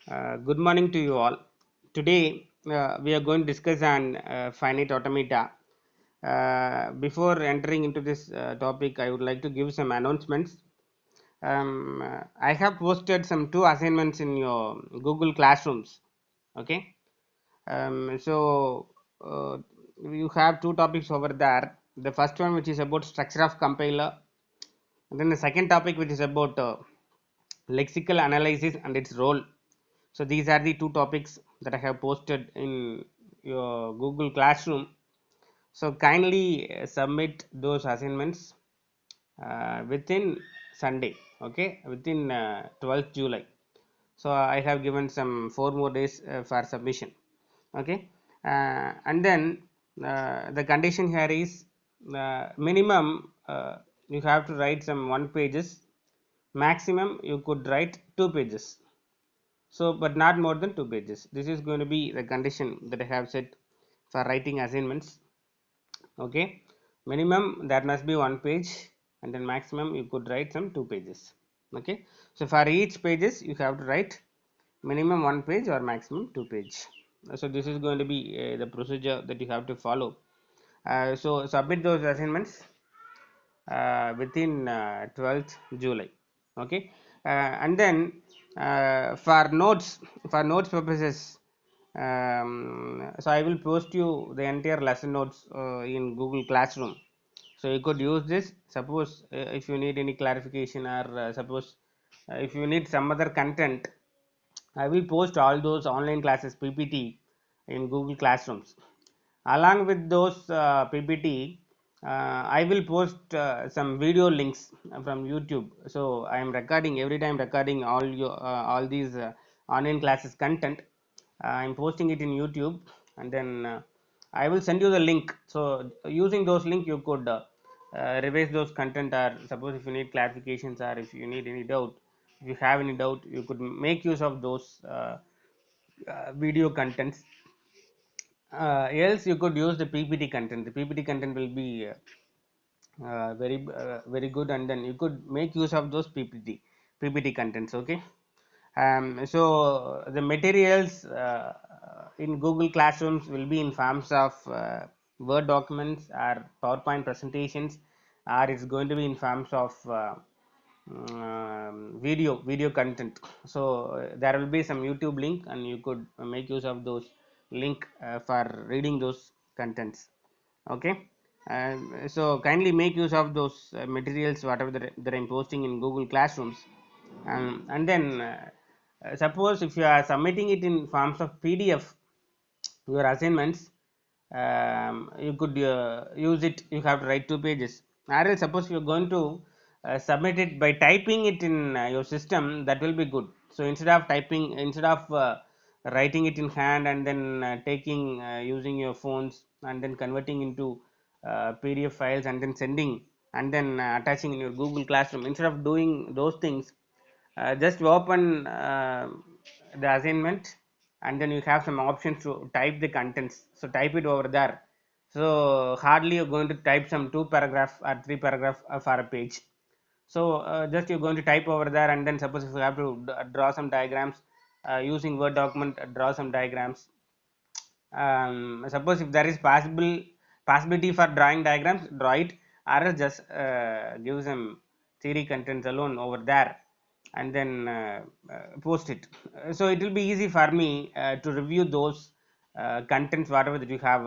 Good morning to you all. Today we are going to discuss on finite automata. Before entering into this topic, I would like to give some announcements. I have posted some two assignments in your Google Classrooms. Okay, so you have two topics over there. The first one, which is about structure of compiler, and then the second topic, which is about lexical analysis and its role. So these are the two topics that I have posted in your Google Classroom. So kindly submit those assignments within Sunday, okay, within 12th July. So I have given some 4 more days for submission, okay, and then the condition here is minimum you have to write some 1 pages, maximum you could write 2 pages, so but not more than 2 pages. This is going to be the condition that I have set for writing assignments. Okay, minimum that must be 1 page, and then maximum you could write some 2 pages. Okay, so for each pages you have to write minimum 1 page or maximum 2 page. So this is going to be the procedure that you have to follow. So submit those assignments within 12th July. Okay, and then for notes purposes, so I will post you the entire lesson notes in Google Classroom. So you could use this. Suppose if you need any clarification, or suppose if you need some other content, I will post all those online classes PPT in Google Classrooms. Along with those PPT, I will post some video links from YouTube. So I am recording every time, recording all these online classes content. I am posting it in YouTube, and then I will send you the link. So using those link, you could revise those content, or suppose if you need clarifications, or if you need any doubt, if you have any doubt, you could make use of those video contents. Else you could use the PPT content. The PPT content will be very good, and then you could make use of those PPT contents. Okay, so the materials in Google Classrooms will be in forms of Word documents or PowerPoint presentations, or it's going to be in forms of video content. So there will be some YouTube link, and you could make use of those link for reading those contents. Okay, so kindly make use of those materials, whatever that I'm posting in Google Classrooms. And then suppose if you are submitting it in forms of PDF, your assignments, you could use it. You have to write 2 pages. Or else suppose you're going to submit it by typing it in your system, that will be good. So instead of writing it in hand, and then taking using your phones, and then converting into PDF files, and then sending, and then attaching in your Google Classroom, instead of doing those things, just open the assignment, and then you have some options to type the contents. So type it over there. So hardly you're going to type some 2 paragraph or 3 paragraph for a page. So just you're going to type over there, and then suppose if you have to draw some diagrams using Word document, draw some diagrams. Suppose if there is possibility for drawing diagrams, draw it, or else just give some theory contents alone over there, and then post it. So it will be easy for me to review those contents, whatever that you have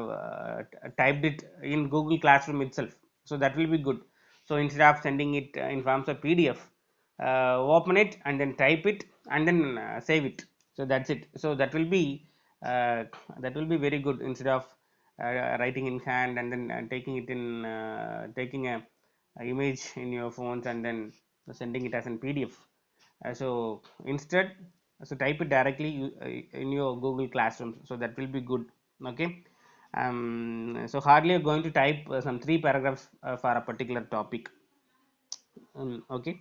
typed it in Google Classroom itself. So that will be good. So instead of sending it in forms of PDF, open it and then type it, and then save it. So that's it. So uh, that will be very good, instead of writing in hand, and then taking a image in your phones, and then sending it as an PDF. So instead, so type it directly in your Google Classroom. So that will be good. Okay, so hardly you're going to type some 3 paragraphs for a particular topic. Okay,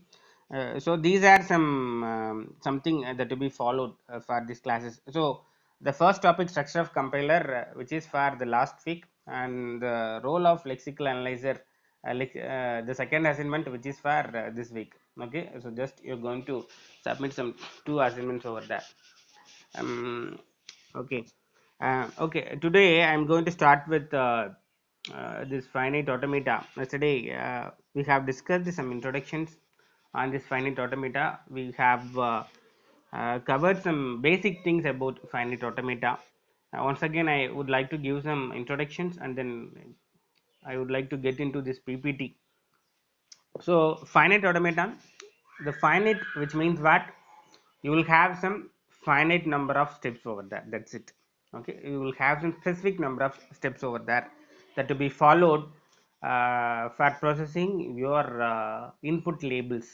so these are something that to be followed for these classes. So the first topic, structure of compiler, which is for the last week, and the role of lexical analyzer, the second assignment, which is for this week. Okay, so just you're going to submit some two assignments over there. um, okay. Okay, today I'm going to start with this finite automata. Yesterday we have discussed some introductions on this finite automata. We have covered some basic things about finite automata. Once again, I would like to give some introductions, and then I would like to get into this PPT. So finite automaton, the finite, which means what, you will have some finite number of steps over there. That's it. Okay, you will have some specific number of steps over there that to be followed for processing your input labels.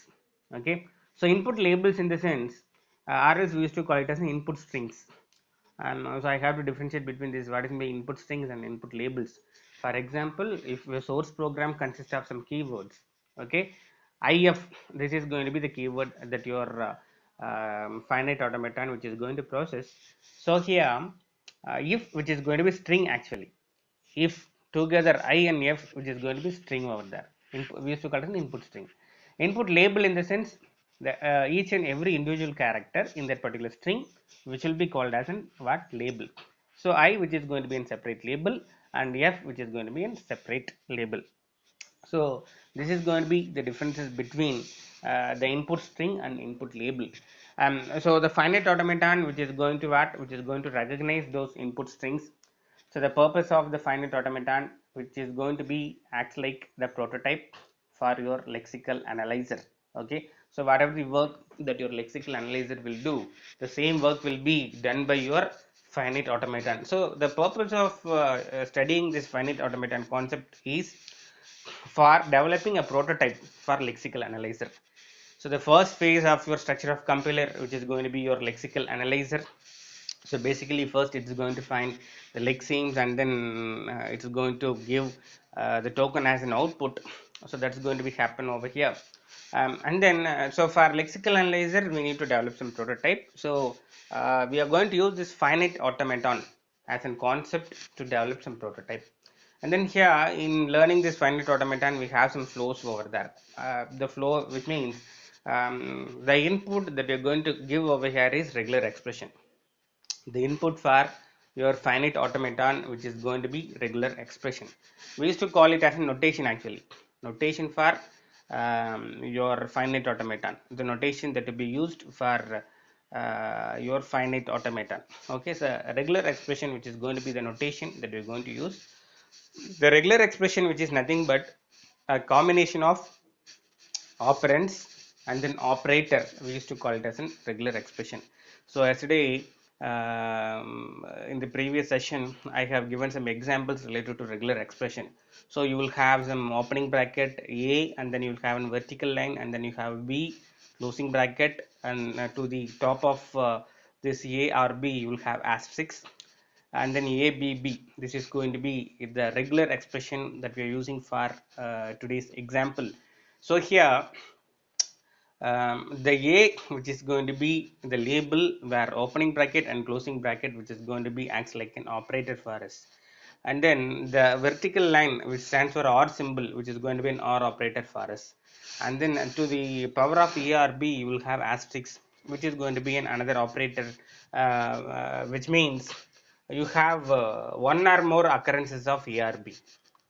Okay, so input labels in the sense, RS we used to call it as an input strings, and also I have to differentiate between this, what is the input strings and input labels. For example, if your source program consists of some keywords, okay, if this is going to be the keyword that your finite automaton which is going to process. So here if, which is going to be string, actually if together I and f, which is going to be string over there. We used to call it an input string. Input label in the sense that each and every individual character in that particular string, which will be called as an what, label. So I, which is going to be in separate label, and f, which is going to be in separate label. So this is going to be the differences between the input string and input label. So the finite automaton which is going to what, which is going to recognize those input strings. So the purpose of the finite automaton, which is going to be acts like the prototype for your lexical analyzer. Okay, so whatever the work that your lexical analyzer will do, the same work will be done by your finite automaton. So the purpose of studying this finite automaton concept is for developing a prototype for lexical analyzer. So the first phase of your structure of compiler, which is going to be your lexical analyzer. So basically first it's going to find the lexemes, and then it's going to give the token as an output. So that's going to be happen over here. And then so for lexical analyzer we need to develop some prototype. So we are going to use this finite automaton as a concept to develop some prototype. And then here in learning this finite automaton we have some flows over there. The flow, which means the input that you're going to give over here is regular expression. The input for your finite automaton which is going to be regular expression. We used to call it as a notation, actually. Notation for your finite automaton, the notation that will be used for your finite automaton. Okay, so a regular expression which is going to be the notation that we're going to use. The regular expression, which is nothing but a combination of operands and then operator, we used to call it as a regular expression. So yesterday in the previous session I have given some examples related to regular expression. So you will have some opening bracket a, and then you will have a vertical line, and then you have b closing bracket, and to the top of this a or b you will have asterisk, and then ABB. This is going to be the regular expression that we are using for today's example. So here the A, which is going to be the label where opening bracket and closing bracket, which is going to be acts like an operator for us. And then the vertical line, which stands for OR symbol, which is going to be an OR operator for us. And then to the power of ERB, you will have asterisk, which is going to be another operator, which means you have one or more occurrences of ERB.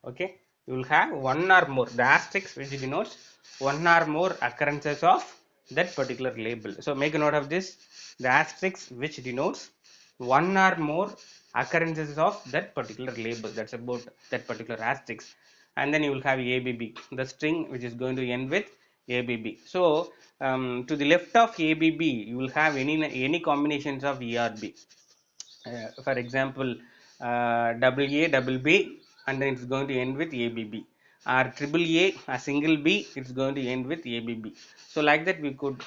Okay, you will have one or more, the asterisk which denotes one or more occurrences of that particular label. So make a note of this, the asterisk which denotes one or more occurrences of that particular label, that's about that particular asterisk. And then you will have ABB, the string which is going to end with ABB. So to the left of ABB you will have any combinations of ERB. For example, double A double B, and then it's going to end with ABB, or triple A single B, it's going to end with ABB. So like that we could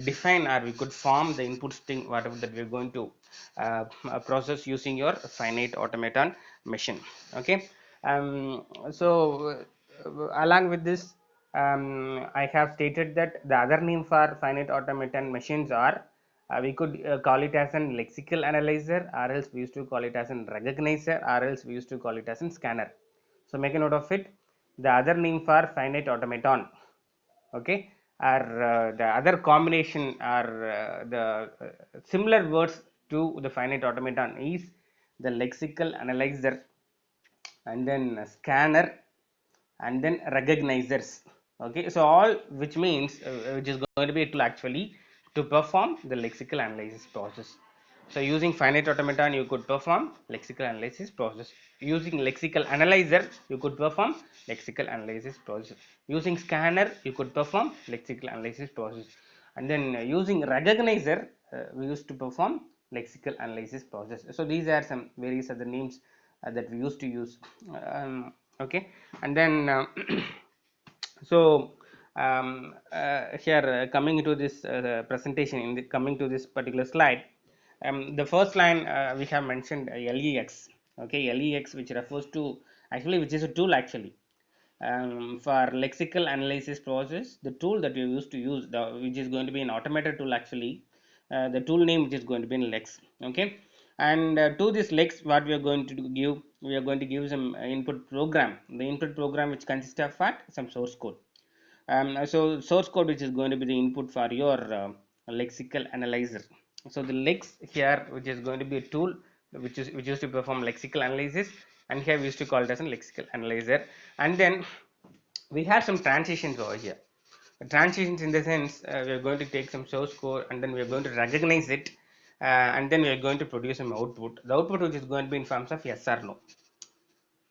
define, or we could form the input string whatever that we're going to process using your finite automaton machine. Okay, so along with this, I have stated that the other name for finite automaton machines are, we could call it as an lexical analyzer, or else we used to call it as an recognizer, or else we used to call it as a scanner. So make a note of it, the other name for finite automaton. Okay, are the other combination are the similar words to the finite automaton is the lexical analyzer, and then scanner, and then recognizers. Okay, so all which means which is going to be a tool actually to perform the lexical analysis process. So using finite automaton you could perform lexical analysis process. Using lexical analyzer you could perform lexical analysis process. Using scanner you could perform lexical analysis process. And then using recognizer we used to perform lexical analysis process. So these are some various other names that we used to use. Okay, and then so here coming to this presentation, in the coming to this particular slide, the first line we have mentioned LEX. Okay, LEX, which refers to actually, which is a tool actually for lexical analysis process. The tool that you used to use, which is going to be an automated tool actually, the tool name which is going to be in Lex. Okay, and to this Lex, what we are going to give, we are going to give some input program. The input program which consists of what? Some source code. So source code which is going to be the input for your lexical analyzer. So the Lex here, which is going to be a tool which used to perform lexical analysis, and here we used to call it as a lexical analyzer. And then we have some transitions over here. Transitions in the sense we are going to take some source code, and then we are going to recognize it, and then we are going to produce some output. The output which is going to be in forms of yes or no.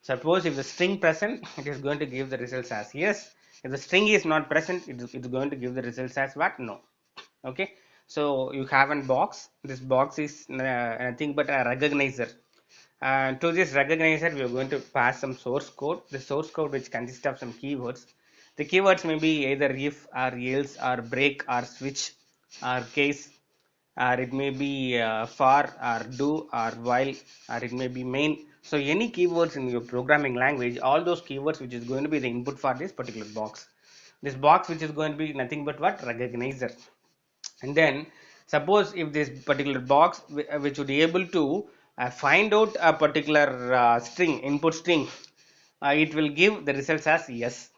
Suppose if the string present, it is going to give the results as yes. If the string is not present, it's going to give the results as what? No. Okay. So you have a box. This box is nothing but a recognizer. To this recognizer, we are going to pass some source code. The source code which consists of some keywords. The keywords may be either if or else or break or switch or case, or it may be for or do or while, or it may be main. So any keywords in your programming language, all those keywords which is going to be the input for this particular box. This box which is going to be nothing but what? Recognizer. And then suppose if this particular box which would be able to find out a particular string, input string, it will give the results as yes.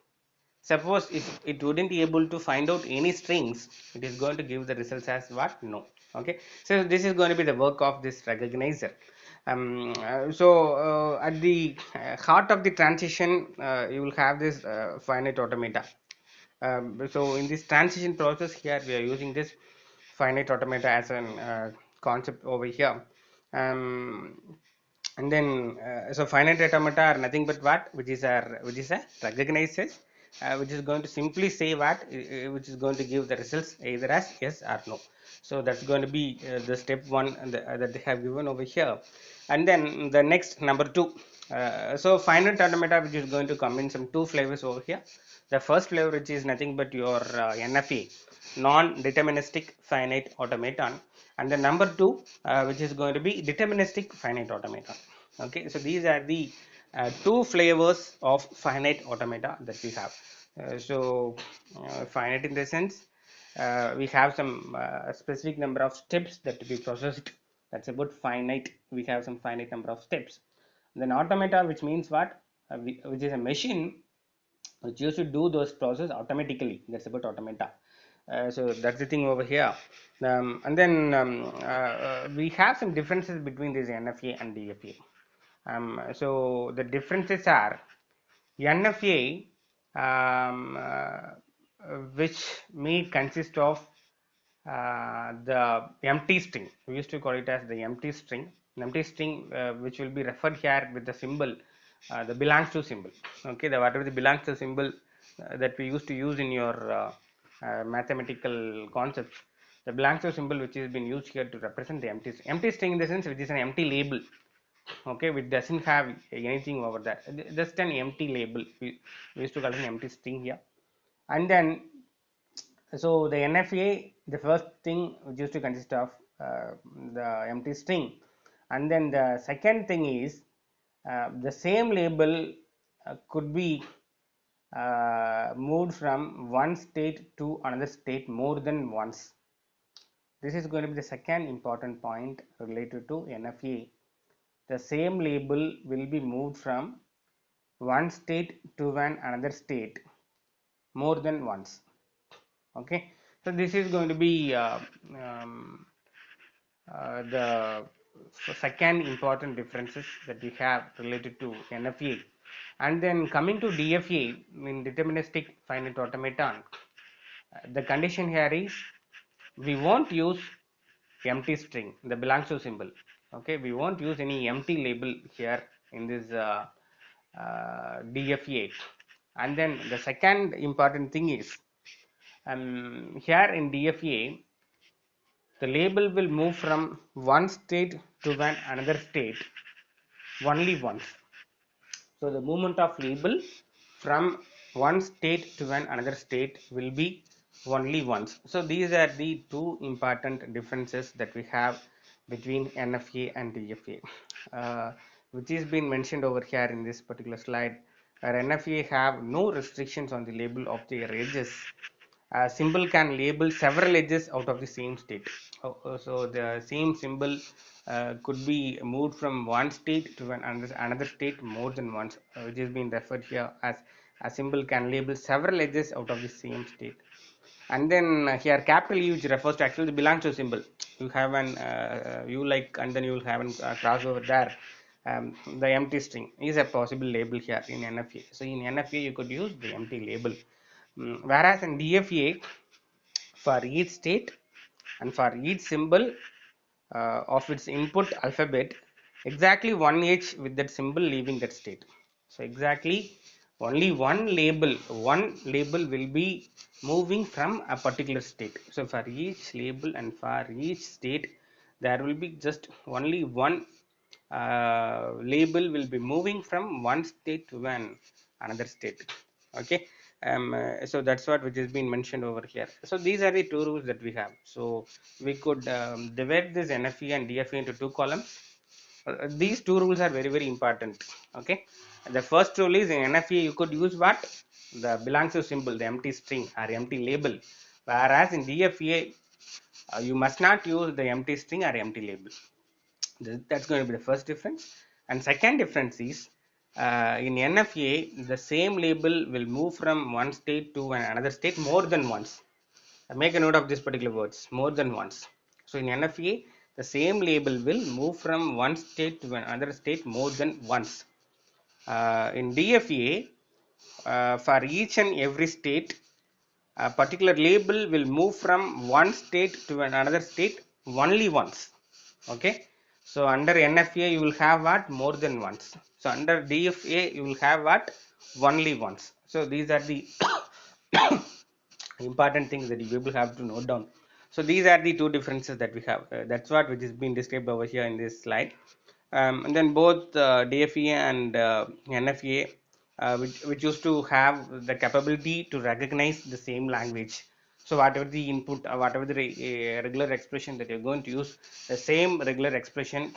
Suppose if it wouldn't be able to find out any strings, it is going to give the results as what? No. Okay, so this is going to be the work of this recognizer. At the heart of the transition, you will have this finite automata. So in this transition process here, we are using this finite automata as an concept over here. Um, and then so finite automata are nothing but what? Which is a recognizes, which is going to simply say what, which is going to give the results either as yes or no. So that's going to be the step one that they have given over here. And then the next number two. So finite automata, which is going to come in some two flavors over here. The first flavor, which is nothing but your NFA, non-deterministic finite automaton, and the number two, which is going to be deterministic finite automaton. Okay, so these are the two flavors of finite automata that we have. Finite in the sense we have some specific number of steps that to be processed. That's about finite. We have some finite number of steps. Then automata, which means what? Which is a machine which used to do those process automatically. That's about automata. So that's the thing over here. And then we have some differences between this NFA and DFA. So the differences are NFA, which may consist of the empty string. We used to call it as the empty string. An empty string which will be referred here with the symbol, the belongs to symbol. Okay, the whatever the belongs to symbol that we used to use in your mathematical concepts. The belongs to symbol which has been used here to represent the empty string in the sense which is an empty label. Okay, which doesn't have anything over that, just an empty label. We used to call it an empty string here. And then so the NFA, the first thing which used to consist of the empty string, and then the second thing is the same label could be moved from one state to another state more than once. This is going to be the second important point related to NFA. The same label will be moved from one state to another state more than once. Okay, so this is going to be um, the second important differences that we have related to NFA. And then coming to DFA, in deterministic finite automaton, the condition here is we won't use empty string that belongs to symbol. Okay, we won't use any empty label here in this DFA. And then the second important thing is here in DFA, the label will move from one state to another state only once. So the movement of label from one state to another state will be only once. So these are the two important differences that we have between NFA and DFA, which is been mentioned over here in this particular slide. Where NFA have no restrictions on the label of their edges. A symbol can label several edges out of the same state. So the same symbol could be moved from one state to another state more than once, which is being referred here as a symbol can label several edges out of the same state. And then here capital E, which refers to actually belongs to symbol. You have an you like, and then you will have a crossover there. The empty string is a possible label here in NFA. So in NFA you could use the empty label. Whereas in DFA, for each state and for each symbol of its input alphabet, exactly one edge with that symbol leaving that state. So exactly only one label will be moving from a particular state. So for each label and for each state, there will be just only one label will be moving from one state to another state. Okay, so that's what which has been mentioned over here. So these are the two rules that we have. So we could divide this NFE and DFE into two columns. These two rules are very very important. Okay, the first rule is in NFE you could use what the belongs to symbol, the empty string or empty label, whereas in DFA you must not use the empty string or empty label. That's going to be the first difference. And second difference is in NFA the same label will move from one state to another state more than once. Make a note of this particular words, more than once. So in NFA the same label will move from one state to another state more than once. In DFA, for each and every state, a particular label will move from one state to another state only once. Okay, so under NFA you will have what more than once. So under DFA you will have what only once. So these are the important things that you people have to note down. So these are the two differences that we have. That's what which is being described over here in this slide. And then both DFA and NFA, which used to have the capability to recognize the same language. So whatever the input, whatever the regular expression that you're going to use, the same regular expression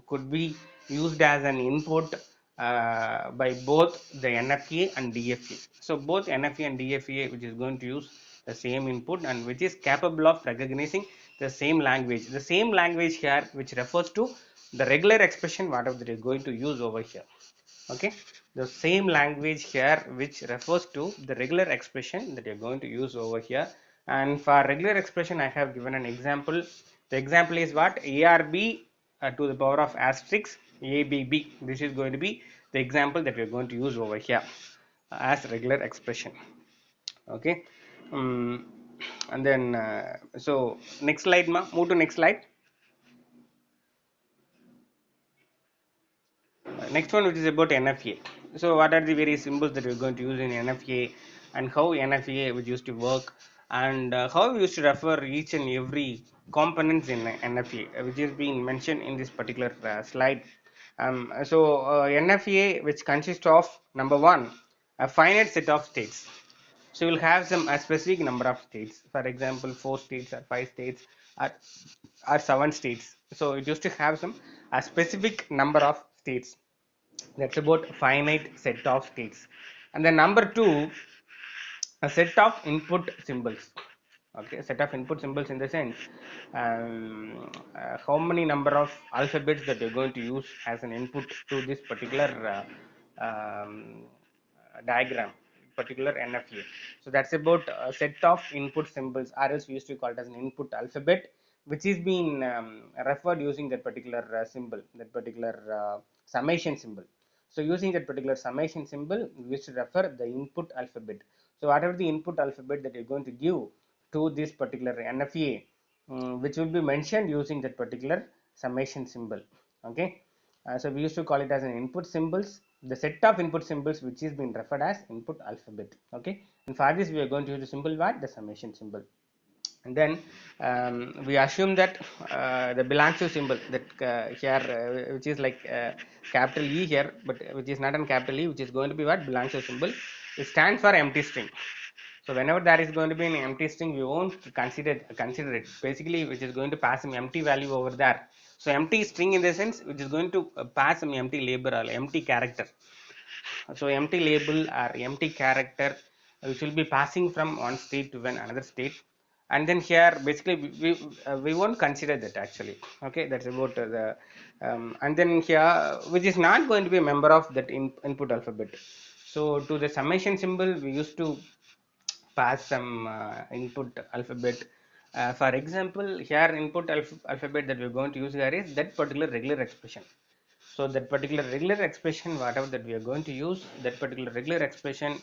could be used as an input by both the NFA and DFA. So both NFA and DFA, which is going to use the same input and which is capable of recognizing the same language. The same language here, which refers to the regular expression, whatever that is going to use over here. Okay, the same language here, which refers to the regular expression that you're going to use over here. And for regular expression, I have given an example. The example is what ARB to the power of asterisk ABB. This is going to be the example that we're going to use over here as regular expression. Okay, um, and then so next slide, ma. Move to next slide. Next one, which is about NFA. So what are the various symbols that we're going to use in NFA, and how NFA which used to work, and how we used to refer each and every components in NFA, which is being mentioned in this particular slide. NFA, which consists of number one, a finite set of states. So you'll have some a specific number of states. For example, 4 states or 5 states or 7 states. So it used to have some a specific number of states. That's about finite set of states. And then number two, a set of input symbols. Okay, a set of input symbols in the sense how many number of alphabets that you're going to use as an input to this particular diagram. particular NFA. So that's about a set of input symbols, or else we used to call it as an input alphabet, which is being referred using that particular symbol, that particular summation symbol. So using that particular summation symbol, we used to refer the input alphabet. So whatever the input alphabet that you're going to give to this particular NFA, which will be mentioned using that particular summation symbol. Okay. So we used to call it as an input symbols, the set of input symbols which is being referred as input alphabet. Okay. And for this we are going to use the symbol what? The summation symbol. And then we assume that the belongs to symbol that here which is like capital E here, but which is not an capital E, which is going to be what? Belongs to symbol. It stands for empty string. So whenever there is going to be an empty string, we won't consider it. Basically, which is going to pass some empty value over there. So empty string in the sense which is going to pass some empty label or empty character. So empty label or empty character which will be passing from one state to another state. And then here basically we won't consider that actually. Okay, that's about the and then here which is not going to be a member of that input alphabet. So to the summation symbol we used to pass some input alphabet. For example, here input alphabet that we're going to use here is that particular regular expression. So that particular regular expression, whatever that we are going to use, that particular regular expression,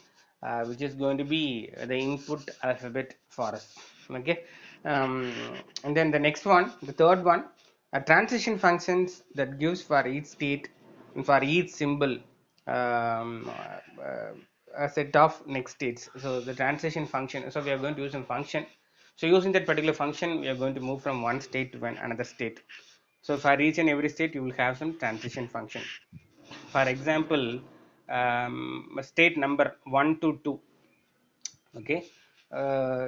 which is going to be the input alphabet for us. Okay, um, and then the next one, the third one, a transition functions that gives for each state and for each symbol a set of next states. So the transition function. So we are going to use a function. So using that particular function, we are going to move from one state to another state. So for each and every state, you will have some transition function. For example, state number 1 to 2. Okay.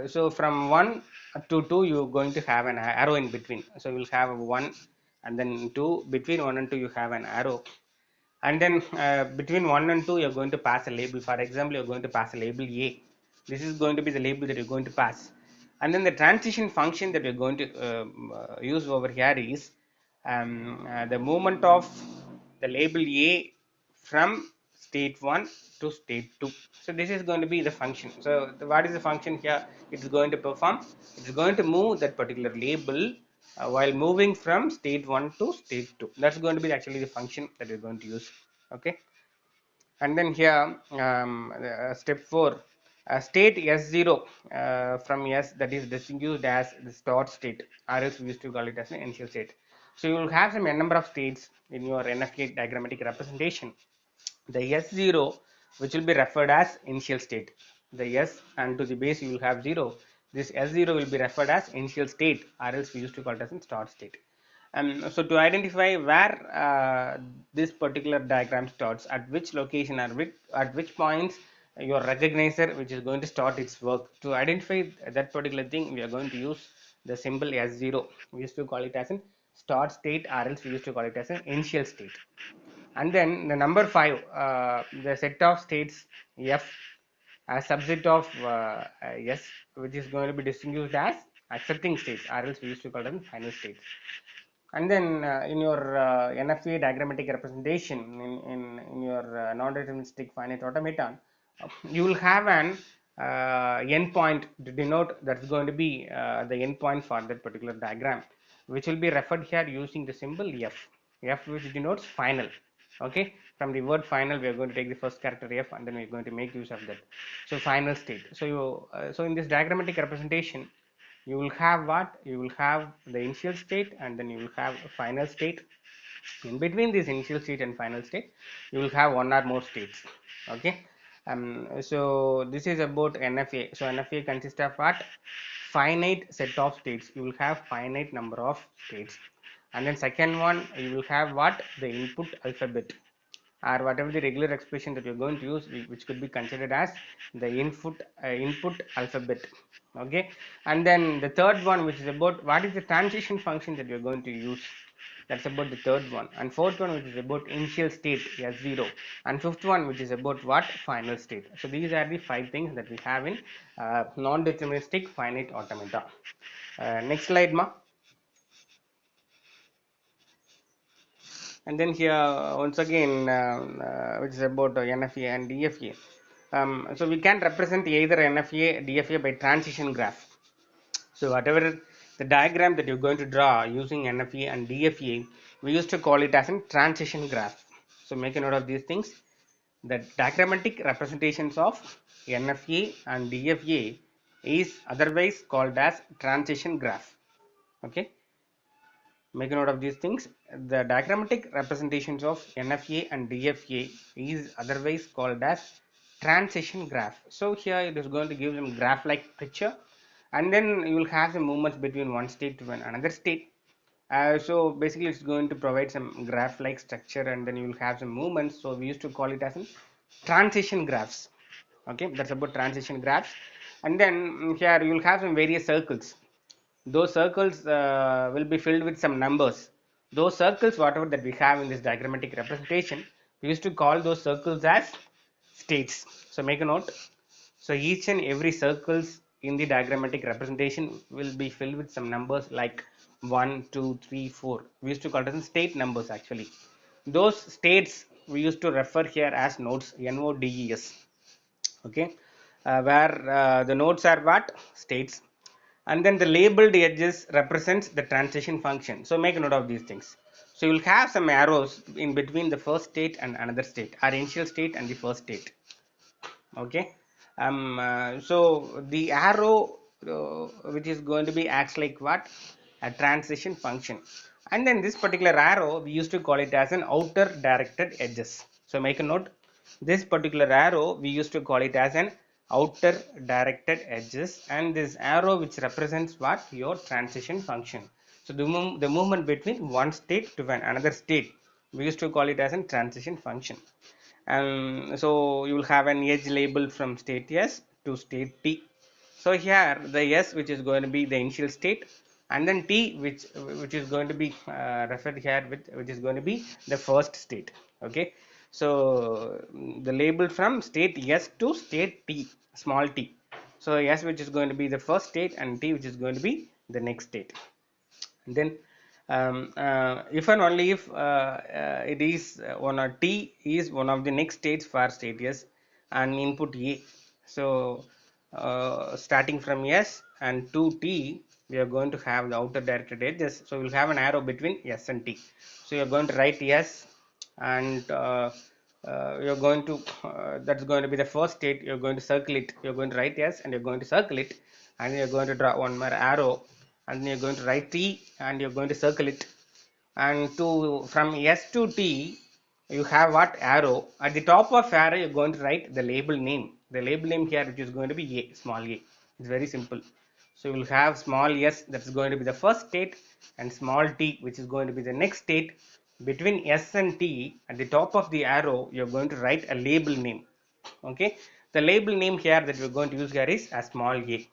So from 1 to 2, you're going to have an arrow in between. So you will have 1 and then 2. Between 1 and 2, you have an arrow. And then between 1 and 2, you're going to pass a label. For example, you're going to pass a label A. This is going to be the label that you're going to pass. And then the transition function that we're going to use over here is the movement of the label A from state 1 to state 2. So this is going to be the function. So what is the function here? It's going to perform, it's going to move that particular label while moving from state 1 to state 2. That's going to be actually the function that we're going to use. Okay. And then here step 4, state S0 from S, that is distinguished as the start state, or else we used to call it as an initial state. So you will have some number of states in your NFA diagrammatic representation. The S0 which will be referred as initial state, the S and to the base you will have 0, this S0 will be referred as initial state, or else we used to call it as in start state. So to identify where this particular diagram starts, at which location or at which points your recognizer which is going to start its work, to identify that particular thing we are going to use the symbol S0. We used to call it as an start state, or else we used to call it as an initial state. And then the number 5, the set of states F, a subset of S, which is going to be distinguished as accepting states, or else we used to call them final states. And then in your NFA diagrammatic representation in your non-deterministic finite automaton, you will have an endpoint to denote that's going to be the endpoint for that particular diagram, which will be referred here using the symbol F which denotes final. Okay, from the word final we are going to take the first character F and then we are going to make use of that. So final state. So you so in this diagrammatic representation you will have what? You will have the initial state and then you will have a final state. In between this initial state and final state, you will have one or more states. Okay. So this is about NFA. So NFA consists of what? Finite set of states. You will have finite number of states. And then second one, you will have what? The input alphabet, or whatever the regular expression that you're going to use, which could be considered as the input alphabet. Okay. And then the third one, which is about what is the transition function that you're going to use, that's about the third one. And fourth one, which is about initial state S0, and fifth one, which is about what? Final state. So these are the 5 things that we have in non-deterministic finite automata. Next slide, ma. And then here once again which is about NFA and DFA. So we can represent either NFA, DFA by transition graph. So whatever the diagram that you're going to draw using NFA and DFA, we used to call it as a transition graph. So make a note of these things. The diagrammatic representations of NFA and DFA is otherwise called as transition graph. Okay, make a note of these things. The diagrammatic representations of NFA and DFA is otherwise called as transition graph. So here it is going to give them graph like picture, and then you will have some movements between one state to another state. So basically it's going to provide some graph like structure, and then you will have some movements. So we used to call it as transition graphs. Okay, that's about transition graphs. And then here you will have some various circles. Those circles will be filled with some numbers. Those circles, whatever that we have in this diagrammatic representation, we used to call those circles as states. So make a note. So each and every circles in the diagrammatic representation will be filled with some numbers like 1, 2, 3, 4. We used to call it as state numbers actually. Those states we used to refer here as nodes, NODES. Okay, where the nodes are what? States, and then the labeled edges represents the transition function. So make a note of these things. So you will have some arrows in between the first state and another state, or initial state and the first state. Okay, so the arrow which is going to be acts like what? A transition function. And then this particular arrow we used to call it as an outer directed edges. So make a note, this particular arrow we used to call it as an outer directed edges, and this arrow which represents what? Your transition function. So the movement between one state to another state, we used to call it as a transition function. And so you will have an edge label from state S to state T. So here the S which is going to be the initial state, and then T which is going to be referred here with, which is going to be the first state. Okay, so the label from state S to state T, small t. So S which is going to be the first state, and T which is going to be the next state. And then if and only if it is one or T is one of the next states for state S and input A. So starting from S and to T, we are going to have the outer directed edges. So we'll have an arrow between S and T. So you're going to write S, and you're going to that's going to be the first state. You're going to circle it. You're going to write S, and you're going to circle it, and you're going to draw one more arrow, and then you're going to write T, and you're going to circle it. And to from S to T, you have what? Arrow. At the top of arrow, you're going to write the label name. The label name here, which is going to be A, small a. It's very simple. So you will have small s, that's going to be the first state, and small t, which is going to be the next state. Between s and t, at the top of the arrow, you're going to write a label name. Okay, the label name here that we're going to use here is a small a.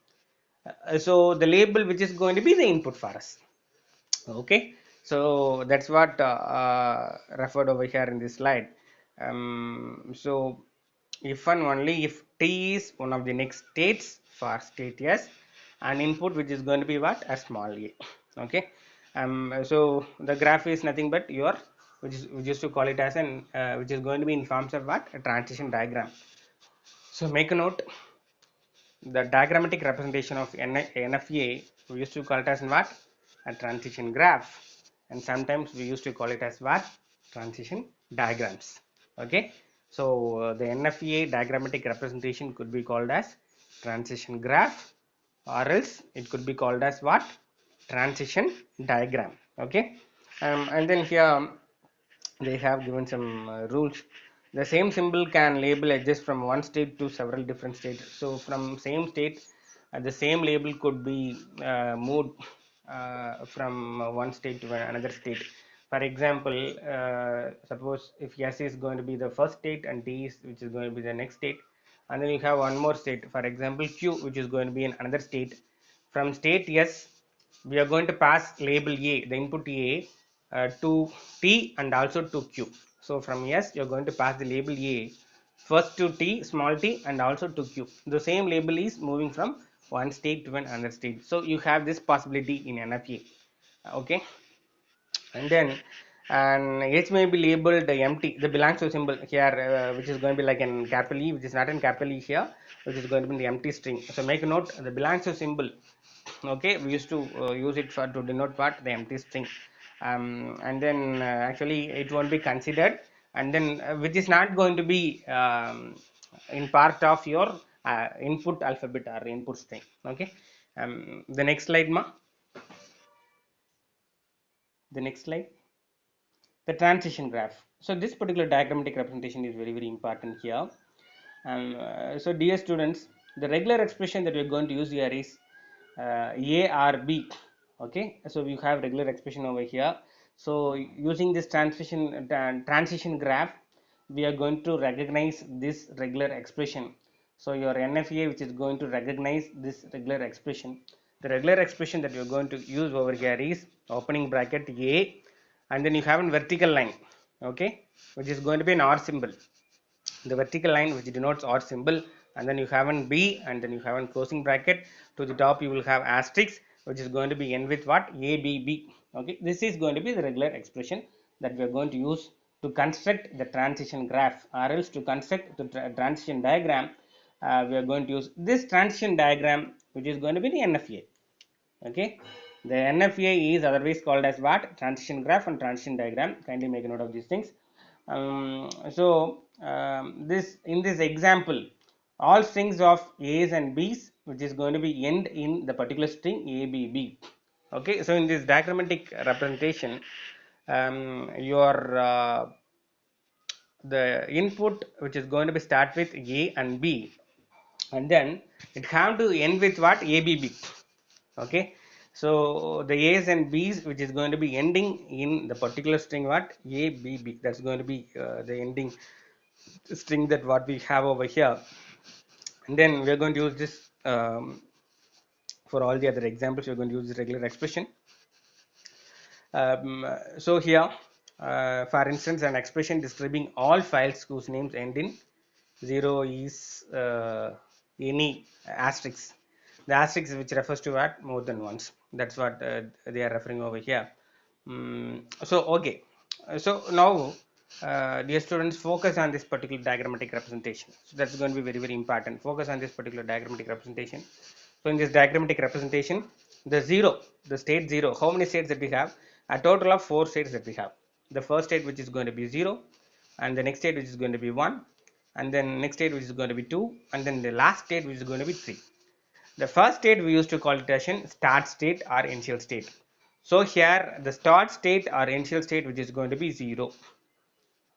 So the label which is going to be the input for us. Okay, so that's what referred over here in this slide. So if and only if t is one of the next states for state s, and input which is going to be what? A small a. Okay, so the graph is nothing but your, which is, we used to call it as an which is going to be in forms of what? A transition diagram. So make a note, the diagrammatic representation of NFA, we used to call it as what? A transition graph, and sometimes we used to call it as what? Transition diagrams. Okay, so the NFA diagrammatic representation could be called as transition graph, or else it could be called as what? Transition diagram. Okay, and then here they have given some rules. The same symbol can label edges from one state to several different states. So from same state, the same label could be moved from one state to another state. For example, suppose if S is going to be the first state and T is, which is going to be the next state, and then you have one more state, for example Q, which is going to be in another state. From state S, we are going to pass label A, the input A, to T and also to Q. So from S, you're going to pass the label A first to T, small t, and also to Q. The same label is moving from one state to another state. So you have this possibility in NFA. Okay, and then and h may be labeled empty, the belongs to symbol here, which is going to be like in capital E, which is not in capital E here, which is going to be in the empty string. So make a note, the belongs to symbol, okay, we used to use it for to denote what, the empty string. And then actually it won't be considered, and then which is not going to be in part of your input alphabet or input string. Okay. The next slide, ma. The next slide, the transition graph. So this particular diagrammatic representation is very very important here. So dear students, the regular expression that we are going to use here is a or b. Okay, so we have regular expression over here. So using this transition graph, we are going to recognize this regular expression. So your NFA, which is going to recognize this regular expression, the regular expression that you are going to use over here is opening bracket a, and then you have a vertical line, okay, which is going to be an or symbol, the vertical line which denotes or symbol, and then you have an b, and then you have a closing bracket. To the top you will have asterisk, which is going to be end with what, abb. Okay, this is going to be the regular expression that we are going to use to construct the transition graph, or else to construct the transition diagram. We are going to use this transition diagram, which is going to be the NFA. Okay, the NFA is otherwise called as what, transition graph and transition diagram. Kindly make a note of these things. This, in this example, all strings of A's and B's, which is going to be end in the particular string ABB. Okay, so in this diagrammatic representation, your the input which is going to be start with A and B, and then it have to end with what, ABB. Okay, so the A's and B's which is going to be ending in the particular string what, ABB, that's going to be the ending string that what we have over here. And then we are going to use this for all the other examples. We are going to use this regular expression. So here, for instance, an expression describing all files whose names end in 0 is any asterisk. The asterisk which refers to what, more than once. That's what they are referring over here. So okay, so now dear students, focus on this particular diagrammatic representation. So that's going to be very very important. Focus on this particular diagrammatic representation. So in this diagrammatic representation, the 0, the state 0, how many states that we have? A total of 4 states that we have. The first state which is going to be 0, and the next state which is going to be 1, and then next state which is going to be 2, and then the last state which is going to be 3. The first state we used to call it as an start state or initial state. So here the start state or initial state which is going to be 0.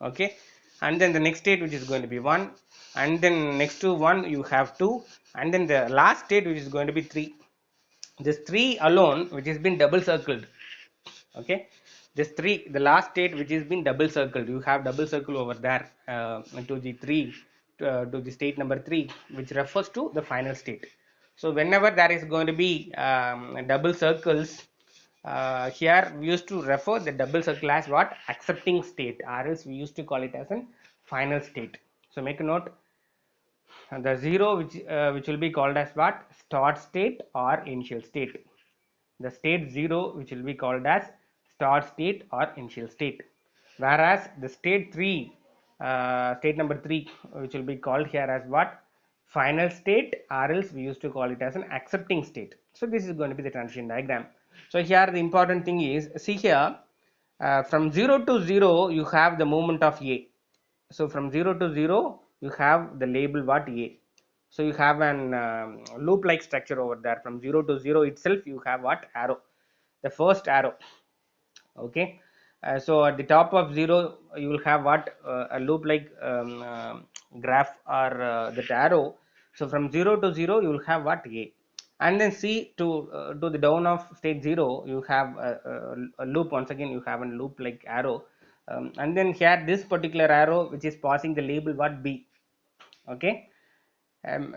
Okay, and then the next state which is going to be 1, and then next to 1 you have 2, and then the last state which is going to be 3. This 3 alone which has been double circled. Okay, this 3, the last state which has been double circled, you have double circle over there to the 3, to the state number 3, which refers to the final state. So whenever there is going to be double circles, here we used to refer the double circle as what, accepting state, or else we used to call it as a final state. So make a note, the 0 which will be called as what, start state or initial state. The state 0 which will be called as start state or initial state, whereas the state 3, state number 3, which will be called here as what, final state, or else we used to call it as an accepting state. So this is going to be the transition diagram. So here the important thing is, see here, from 0 to 0 you have the movement of A. So from 0 to 0 you have the label what, A. So you have an loop like structure over there. From 0 to 0 itself you have what, arrow, the first arrow. Okay, so at the top of 0 you will have what, a loop like graph or that arrow. So from 0 to 0 you will have what, A, and then see to the down of state 0 you have a loop. Once again you have a loop like arrow, and then here this particular arrow which is passing the label what, B. Okay,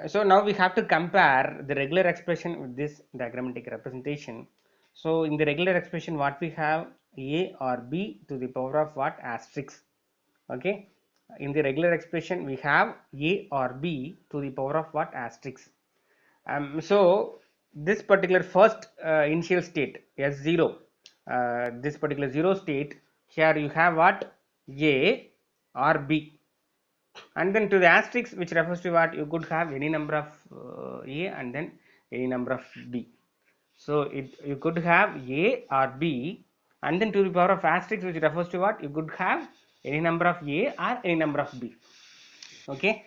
so now we have to compare the regular expression with this diagrammatic representation. So in the regular expression what we have, A or B to the power of what, asterisk. Okay, in the regular expression we have A or B to the power of what, asterisk. So this particular first initial state S0, this particular 0 state, here you have what, a or b, and then to the asterisk which refers to what, you could have any number of a and then any number of b. So you could have a or b, and then to the power of asterisk which refers to what, you could have any number of a or any number of b. Okay.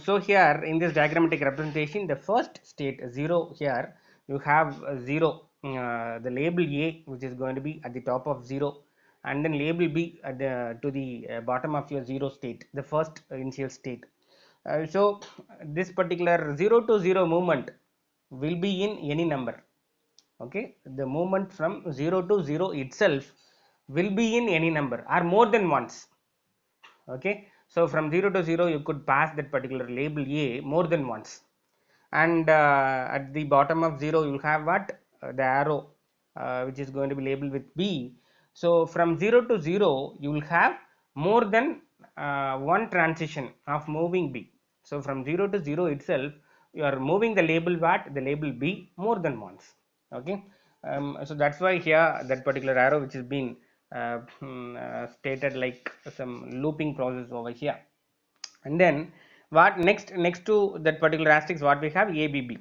So here in this diagrammatic representation, the first state 0, here you have 0, the label a which is going to be at the top of 0, and then label b at the to the bottom of your 0 state, the first initial state. So this particular 0 to 0 movement will be in any number. Okay, the movement from 0 to 0 itself will be in any number or more than once. Okay, so from 0 to 0 you could pass that particular label a more than once, and at the bottom of 0 you will have what, the arrow which is going to be labeled with b. So from 0 to 0 you will have more than one transition of moving b. So from 0 to 0 itself you are moving the label what, the label b more than once. Okay. So that's why here that particular arrow which has been stated like some looping process over here. And then what next to that particular asterisk, what we have, abb.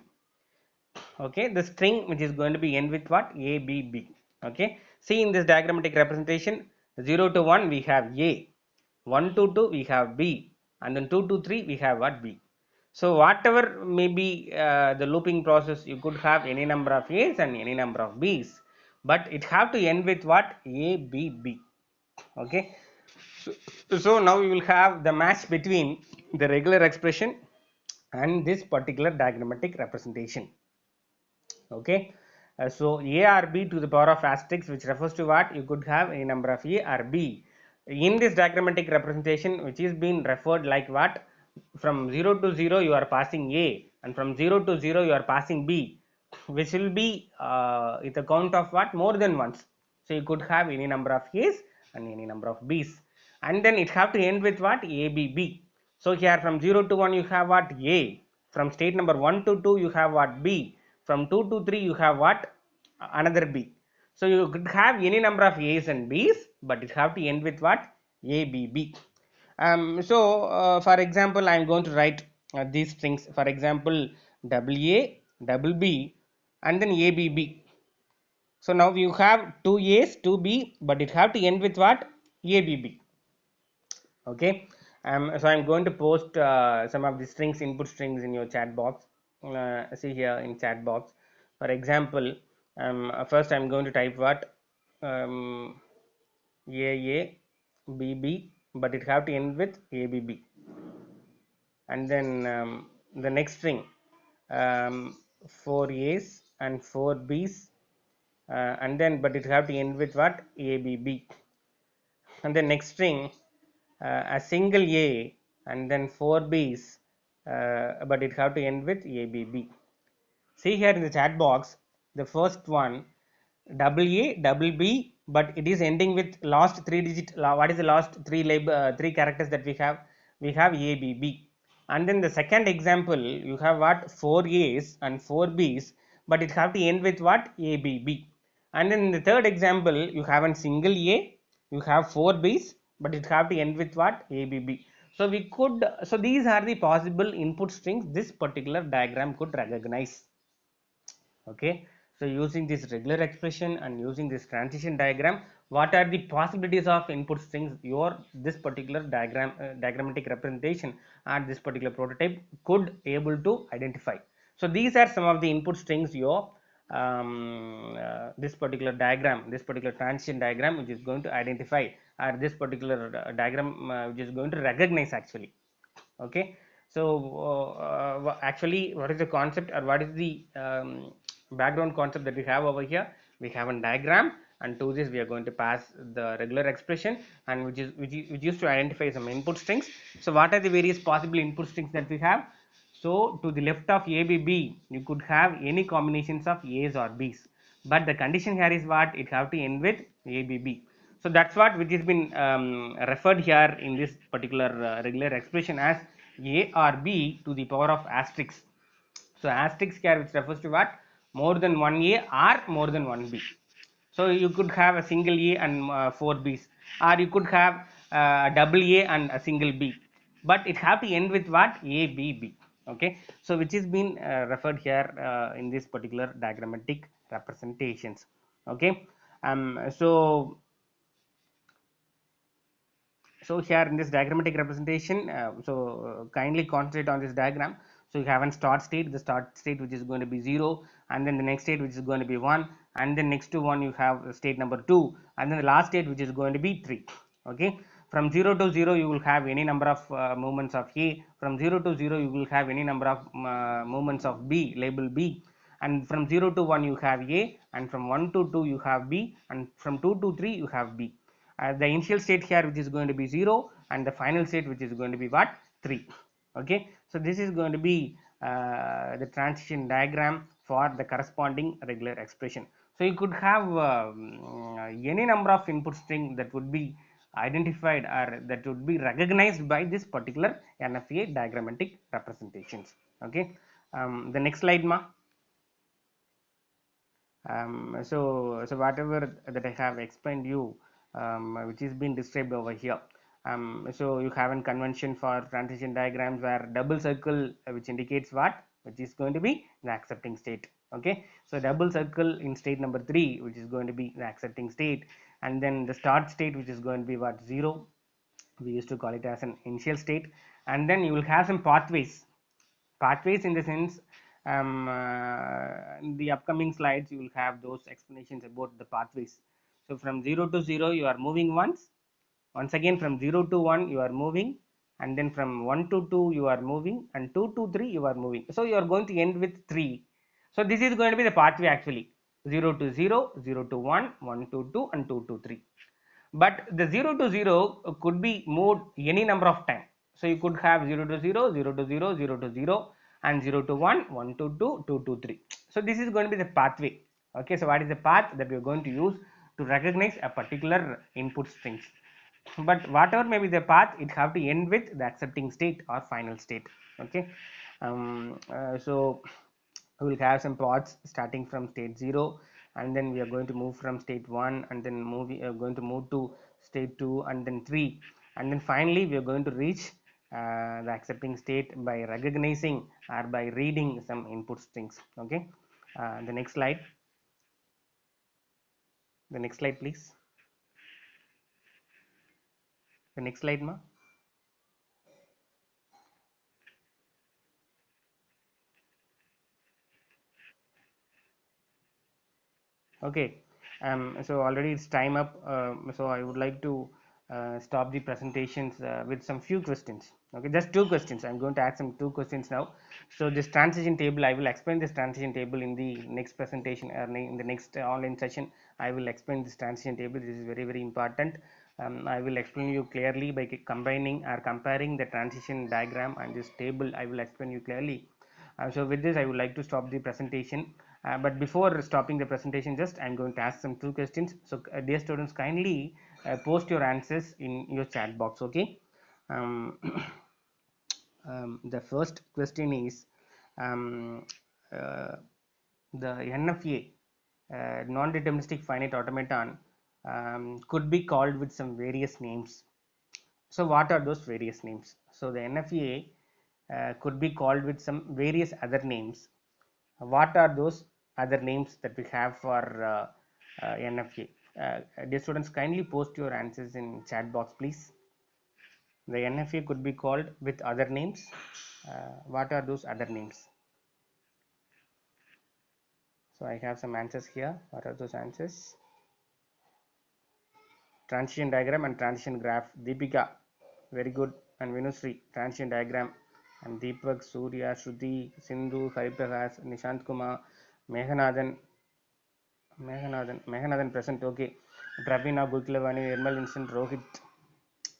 Okay, the string which is going to be end with what, abb. Okay, see in this diagrammatic representation, 0 to 1 we have a, 1 to 2 we have b, and then 2 to 3 we have what, b. So whatever may be the looping process, you could have any number of a's and any number of b's, but it have to end with what, a b b. Okay, so now you will have the match between the regular expression and this particular diagrammatic representation. Okay. So a or b to the power of asterisk which refers to what, you could have a number of a or b in this diagrammatic representation, which is being referred like what, from 0 to 0 you are passing a, and from 0 to 0 you are passing b, which will be with a count of what, more than once. So you could have any number of a's and any number of b's, and then it have to end with what, a b b. So here from 0 to 1 you have what, a. From state number 1 to 2 you have what, b. From 2 to 3 you have what, another b. So you could have any number of a's and b's, but it have to end with what, a b b. So for example I am going to write these strings, for example double a, double b, and then a b b. So now you have two a's, two b, but it have to end with what, a b b. Okay. So I'm going to post some of the strings, input strings in your chat box. See here in chat box, for example, first I'm going to type what, a b b, but it have to end with a b b. And then the next string, 4 a's and 4 b's, and then but it have to end with what, a b b. And the next string, a single a and then 4 b's, but it have to end with a b b. See here in the chat box, the first one, double a, double b, but it is ending with last 3 digit. What is the last 3 label, 3 characters that we have? We have a b b. And then the second example, you have what, 4 a's and 4 b's, but it have to end with what, a b b. And then in the third example, you have a single a, you have 4 b's, but it have to end with what, a b b. So we could, so these are the possible input strings this particular diagram could recognize. Okay, so using this regular expression and using this transition diagram, what are the possibilities of input strings your this particular diagrammatic representation and this particular prototype could able to identify. So these are some of the input strings your this particular diagram, this particular transition diagram which is going to identify, or this particular diagram which is going to recognize actually. Okay. So actually what is the concept, or what is the background concept that we have over here? We have a diagram, and to this we are going to pass the regular expression, and which used to identify some input strings. So what are the various possible input strings that we have? So to the left of a b b you could have any combinations of a's or b's, but the condition here is what, it have to end with a b b. So that's what which has been referred here in this particular regular expression as a or b to the power of asterisk. So asterisk here which refers to what, more than one a or more than one b. So you could have a single A and four B's, or you could have double A and a single B, but it have to end with what? A, B, B. Okay, so which is been referred here in this particular diagrammatic representations. Okay, so here in this diagrammatic representation, kindly concentrate on this diagram. So you have a start state, the start state which is going to be 0, and then the next state which is going to be 1, and then next to 1 you have state number 2, and then the last state which is going to be 3. Okay, from 0 to 0 you will have any number of movements of A, from 0 to 0 you will have any number of movements of B, label B, and from 0 to 1 you have A, and from 1 to 2 you have B, and from 2 to 3 you have B. The initial state here which is going to be 0, and the final state which is going to be what? 3. Okay, so this is going to be the transition diagram for the corresponding regular expression. So you could have any number of input string that would be identified or that would be recognized by this particular NFA diagrammatic representations. Okay, the next slide, ma. So whatever that I have explained you, which is being described over here. So you have a convention for transition diagrams where double circle which indicates what, which is going to be the accepting state. Okay, so double circle in state number 3 which is going to be the accepting state, and then the start state which is going to be what, 0, we used to call it as an initial state, and then you will have some pathways in the sense, in the upcoming slides you will have those explanations about the pathways. So from 0 to 0 you are moving once again from 0 to 1 you are moving, and then from 1 to 2 you are moving, and 2 to 3 you are moving, so you are going to end with 3. So this is going to be the pathway actually, 0 to 0, 0 to 1, 1 to 2, and 2 to 3. But the 0 to 0 could be moved any number of time. So you could have 0 to 0, 0 to 0, 0 to 0, and 0 to 1, 1 to 2, 2 to 3. So this is going to be the pathway. Okay, so what is the path that we are going to use to recognize a particular input strings? But whatever may be the path, it have to end with the accepting state or final state. Okay, so we will have some paths starting from state 0, and then we are going to move from state 1, and then going to move to state 2, and then 3, and then finally we are going to reach the accepting state by recognizing or by reading some input strings. Okay, the next slide, please. The next slide, ma. Okay, so already it's time up, so I would like to stop the presentations with some few questions. Okay, just two questions. I'm going to ask some two questions now. So this transition table, I will explain this transition table in the next presentation or in the next online session. I will explain this transition table. This is very important. I will explain you clearly by combining or comparing the transition diagram and this table. I will explain you clearly. So with this I would like to stop the presentation, but before stopping the presentation, just I'm going to ask some two questions. So dear students, kindly post your answers in your chat box. Okay, um, the first question is, um, uh, the NFA, non-deterministic finite automaton, could be called with some various names. So what are those various names? So the NFA could be called with some various other names. What are those other names that we have for NFA? Dear students, kindly post your answers in chat box, please. The NFA could be called with other names. What are those other names? So I have some answers here. What are those answers? Transition diagram and transition graph. Deepika, very good. And Vinusri, transition diagram. And Deepak, Surya, Shruti, Sindhu, Hariprakash, Nishant Kumar, Meghanathan present. Okay. Pravina, Gulkilavani, Nirmal Instant, Rohit.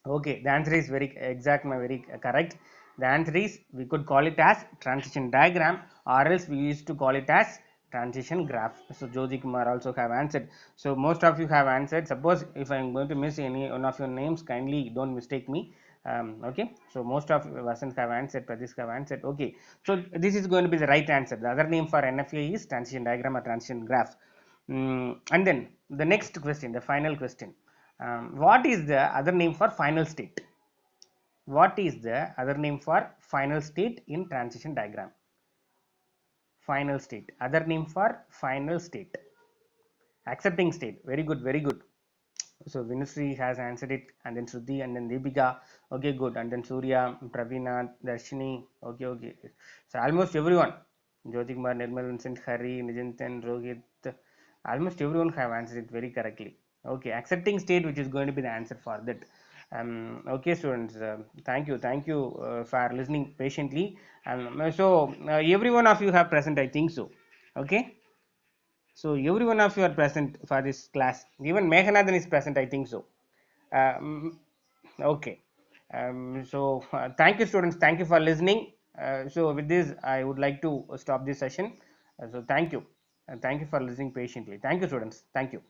Okay, the answer is very exact, very correct. The answer is, we could call it as transition diagram, or else we used to call it as transition graph. So Joji Kumar also have answered. So most of you have answered. Suppose if I am going to miss any one of your names, kindly don't mistake me. Okay, so most of Vasant have answered, Pradesh have answered. Okay, so this is going to be the right answer. The other name for NFA is transition diagram or transition graph. And then The next question, the final question. What is the other name for final state? What is the other name for final state in transition diagram? Final state. Other name for final state. Accepting state. Very good, very good. So Vinusri has answered it, and then Shruti, and then Deepika. Okay, good. And then Surya, Pravina, Darshini. Okay, okay. So almost everyone. Jyotikmar, Nirmal, Vincent, Hari, Nijantan, Rohit. Almost everyone have answered it very correctly. Okay, accepting state, which is going to be the answer for that. Okay, students. Thank you for listening patiently. Every one of you have present, I think so. Okay. So every one of you are present for this class. Even Meghanathan is present, I think so. Um, okay. Thank you, students. Thank you for listening. So with this, I would like to stop this session. So thank you. Thank you for listening patiently. Thank you, students. Thank you.